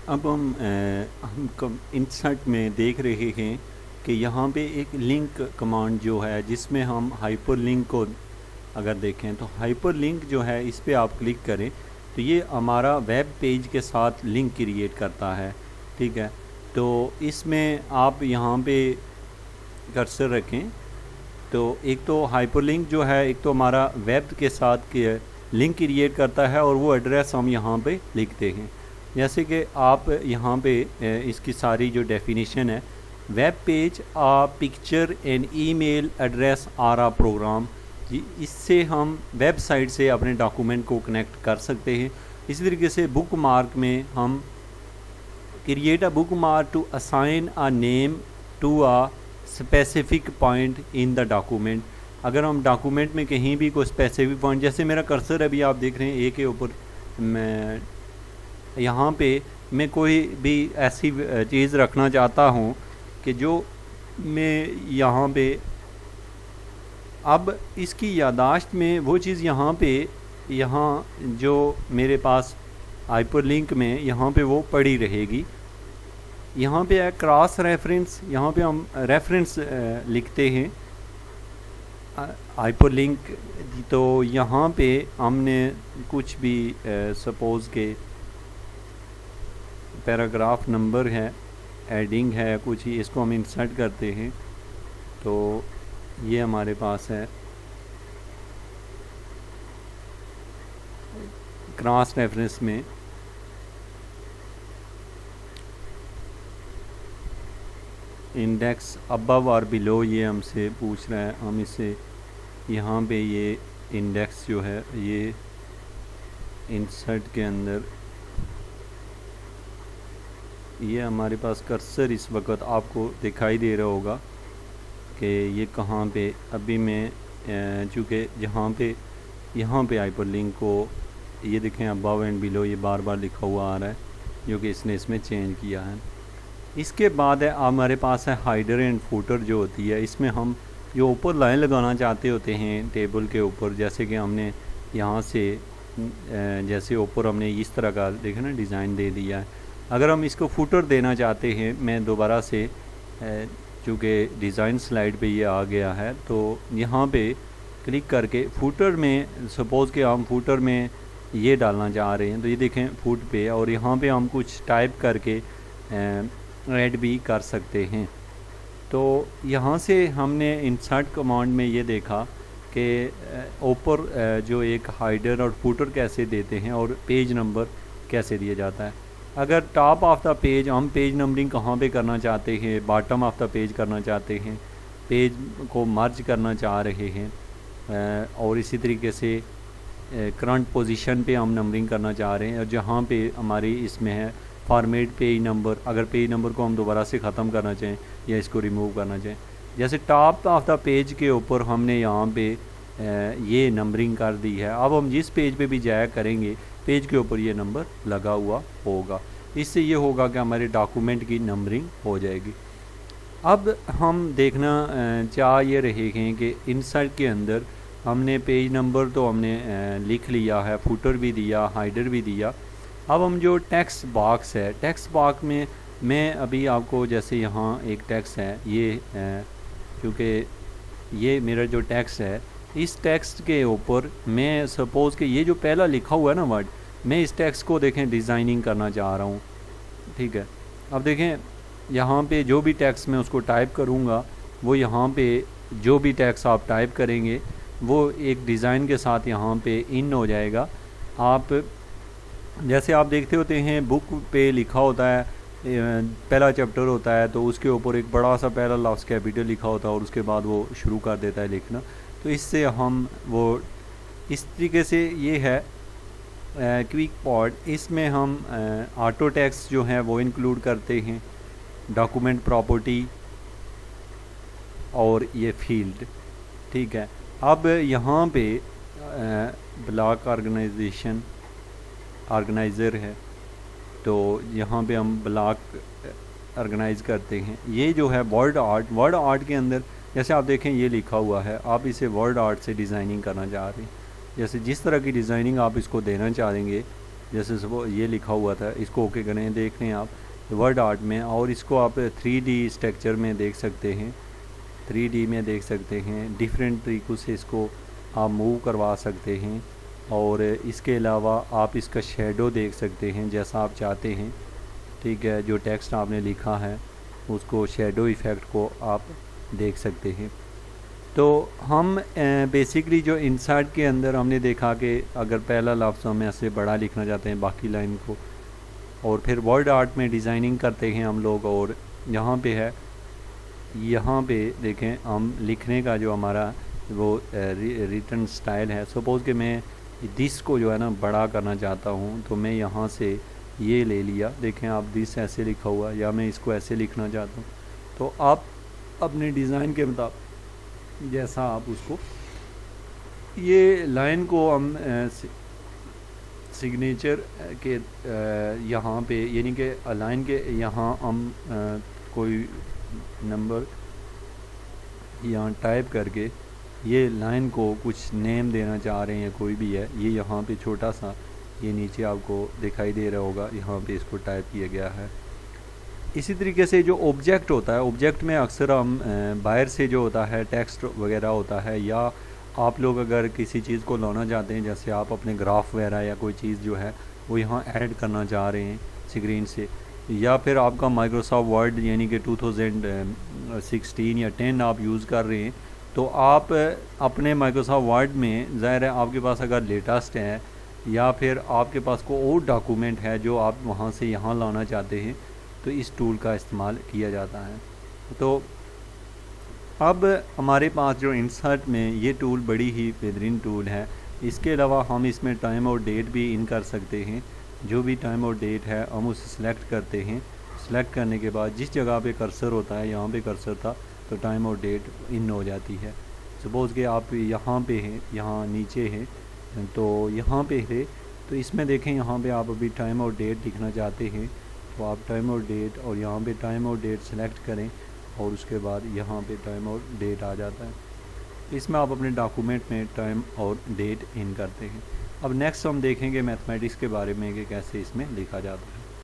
अब हम इंसर्ट में देख रहे हैं कि यहाँ पे एक लिंक कमांड जो है जिसमें हम हाइपर लिंक को अगर देखें तो हाइपर लिंक जो है इस पर आप क्लिक करें तो ये हमारा वेब पेज के साथ लिंक क्रिएट करता है। ठीक है, तो इसमें आप यहाँ पे कर्सर रखें तो एक तो हाइपरलिंक जो है एक तो हमारा वेब के साथ लिंक क्रिएट करता है और वो एड्रेस हम यहाँ पे लिखते हैं। जैसे कि आप यहाँ पे इसकी सारी जो डेफिनेशन है, web page a picture and email address or a program, इससे हम वेबसाइट से अपने डॉक्यूमेंट को कनेक्ट कर सकते हैं। इसी तरीके से बुक मार्क में हम create a bookmark to assign a name to a specific point in the document. अगर हम डॉक्यूमेंट में कहीं भी कोई स्पेसिफिक पॉइंट, जैसे मेरा कर्सर अभी आप देख रहे हैं ए के ऊपर, मैं यहाँ पे मैं कोई भी ऐसी चीज़ रखना चाहता हूँ कि जो मैं यहाँ पे अब इसकी यादाश्त में वो चीज़ यहाँ जो मेरे पास हाइपरलिंक में यहाँ पे वो पड़ी रहेगी। यहाँ पे है क्रॉस रेफरेंस, यहाँ पे हम रेफरेंस लिखते हैं हाइपरलिंक। तो यहाँ पे हमने कुछ भी सपोज़ के पैराग्राफ नंबर है, एडिंग है, कुछ ही इसको हम इंसर्ट करते हैं तो ये हमारे पास है क्रॉस रेफरेंस में इंडेक्स अबव और बिलो, ये हमसे पूछ रहा है। हम इसे यहाँ पे ये इंडेक्स जो है ये इंसर्ट के अंदर, ये हमारे पास कर्सर इस वक्त आपको दिखाई दे रहा होगा कि ये कहाँ पे। अभी मैं चूँकि यहाँ पे हाइपरलिंक को ये देखें अबव एंड बिलो ये बार बार लिखा हुआ आ रहा है, जो कि इसने इसमें चेंज किया है। इसके बाद है हमारे पास है हाइडर एंड फुटर जो होती है। इसमें हम जो ऊपर लाइन लगाना चाहते होते हैं टेबल के ऊपर, जैसे कि हमने यहाँ से जैसे ऊपर हमने इस तरह का देखें ना डिज़ाइन दे दिया है। अगर हम इसको फुटर देना चाहते हैं, मैं दोबारा से चूँकि डिज़ाइन स्लाइड पे ये आ गया है तो यहाँ पे क्लिक करके फुटर में सपोज़ कि हम फुटर में ये डालना चाह रहे हैं तो ये देखें फुट पे, और यहाँ पे हम कुछ टाइप करके ऐड भी कर सकते हैं। तो यहाँ से हमने इंसर्ट कमांड में ये देखा कि ऊपर जो एक हाइडर और फुटर कैसे देते हैं और पेज नंबर कैसे दिया जाता है। अगर टॉप ऑफ द पेज हम पेज नंबरिंग कहाँ पे करना चाहते हैं, बॉटम ऑफ द पेज करना चाहते हैं, पेज को मर्ज करना चाह रहे हैं, और इसी तरीके से करंट पोजीशन पे हम नंबरिंग करना चाह रहे हैं, और जहाँ पे हमारी इसमें है फॉर्मेट पेज नंबर, अगर पेज नंबर को हम दोबारा से ख़त्म करना चाहें या इसको रिमूव करना चाहें। जैसे टॉप ऑफ द पेज के ऊपर हमने यहाँ पे ये नंबरिंग कर दी है। अब हम जिस पेज पे भी जाया करेंगे पेज के ऊपर ये नंबर लगा हुआ होगा। इससे ये होगा कि हमारे डॉक्यूमेंट की नंबरिंग हो जाएगी। अब हम देखना चाह ये रहे हैं कि इंसर्ट के अंदर हमने पेज नंबर तो हमने लिख लिया है, फुटर भी दिया, हाइडर भी दिया। अब हम जो टेक्स्ट बॉक्स है, टेक्स्ट बॉक्स में मैं अभी आपको जैसे यहाँ एक टेक्स्ट है, ये क्योंकि ये मेरा जो टेक्स्ट है, इस टेक्स्ट के ऊपर मैं सपोज़ कि ये जो पहला लिखा हुआ है ना वर्ड, मैं इस टेक्स्ट को देखें डिज़ाइनिंग करना चाह रहा हूँ। ठीक है, अब देखें यहाँ पे जो भी टेक्स्ट मैं उसको टाइप करूँगा, वो यहाँ पे जो भी टेक्स्ट आप टाइप करेंगे वो एक डिज़ाइन के साथ यहाँ पे इन हो जाएगा। आप जैसे आप देखते होते हैं बुक पे लिखा होता है, पहला चैप्टर होता है तो उसके ऊपर एक बड़ा सा पहला लफ्ज़ कैपिटल लिखा होता है और उसके बाद वो शुरू कर देता है लिखना। तो इससे हम वो इस तरीके से ये है क्विक पॉड। इसमें हम ऑटो टेक्स्ट जो है वो इंक्लूड करते हैं, डॉक्यूमेंट प्रॉपर्टी और ये फील्ड। ठीक है, अब यहाँ पे ब्लॉक ऑर्गेनाइज़र है तो यहाँ पे हम ब्लॉक ऑर्गेनाइज़ करते हैं। ये जो है वर्ड आर्ट के अंदर जैसे आप देखें ये लिखा हुआ है, आप इसे वर्ड आर्ट से डिज़ाइनिंग करना चाह रहे हैं। जैसे जिस तरह की डिज़ाइनिंग आप इसको देना चाहेंगे जैसे वो ये लिखा हुआ था, इसको ओके करें, देख लें आप वर्ड आर्ट में, और इसको आप 3D स्ट्रक्चर में देख सकते हैं, 3D में देख सकते हैं। डिफरेंट तरीक़ों से इसको आप मूव करवा सकते हैं, और इसके अलावा आप इसका शेडो देख सकते हैं जैसा आप चाहते हैं, ठीक है। जो टेक्स्ट आपने लिखा है उसको शेडो इफ़ेक्ट को आप देख सकते हैं। तो हम बेसिकली जो इंसर्ट के अंदर हमने देखा कि अगर पहला लफ्ज़ हम ऐसे बड़ा लिखना चाहते हैं बाकी लाइन को, और फिर वर्ड आर्ट में डिज़ाइनिंग करते हैं हम लोग, और यहाँ पे है, यहाँ पे देखें हम लिखने का जो हमारा वो रिटन स्टाइल है। सपोज़ कि मैं दिस को जो है ना बड़ा करना चाहता हूँ, तो मैं यहाँ से ये ले लिया, देखें आप दिस ऐसे लिखा हुआ, या मैं इसको ऐसे लिखना चाहता हूँ, तो आप अपने डिज़ाइन के मुताबिक जैसा आप उसको, ये लाइन को हम सिग्नेचर के यहाँ पे, यानी कि लाइन के यहाँ हम कोई नंबर यहाँ टाइप करके ये लाइन को कुछ नेम देना चाह रहे हैं, कोई भी है, ये यहाँ पे छोटा सा, ये नीचे आपको दिखाई दे रहा होगा, यहाँ पे इसको टाइप किया गया है। इसी तरीके से जो ऑब्जेक्ट होता है, ऑब्जेक्ट में अक्सर हम बाहर से जो होता है टेक्स्ट वगैरह होता है, या आप लोग अगर किसी चीज़ को लाना चाहते हैं, जैसे आप अपने ग्राफ वगैरह या कोई चीज़ जो है वो यहाँ ऐड करना चाह रहे हैं स्क्रीन से, या फिर आपका माइक्रोसॉफ्ट वर्ड यानी कि 2016 या 10 आप यूज़ कर रहे हैं, तो आप अपने माइक्रोसॉफ्ट वर्ड में ज़ाहिर है आपके पास अगर लेटेस्ट है, या फिर आपके पास कोई और डॉक्यूमेंट है जो आप वहाँ से यहाँ लाना चाहते हैं, तो इस टूल का इस्तेमाल किया जाता है। तो अब हमारे पास जो इंसर्ट में ये टूल बड़ी ही बेहतरीन टूल है। इसके अलावा हम इसमें टाइम और डेट भी इन कर सकते हैं। जो भी टाइम और डेट है हम उसे सिलेक्ट करते हैं। सिलेक्ट करने के बाद जिस जगह पे कर्सर होता है, यहाँ पे कर्सर था तो टाइम और डेट इन हो जाती है। सपोज़ कि आप यहाँ पे हैं, यहाँ नीचे हैं, तो यहाँ पे है, तो इसमें देखें यहाँ पे आप अभी टाइम और डेट लिखना चाहते हैं, तो आप टाइम और डेट, और यहाँ पे टाइम और डेट सेलेक्ट करें, और उसके बाद यहाँ पे टाइम और डेट आ जाता है। इसमें आप अपने डॉक्यूमेंट में टाइम और डेट इन करते हैं। अब नेक्स्ट हम देखेंगे मैथमेटिक्स के बारे में कि कैसे इसमें लिखा जाता है।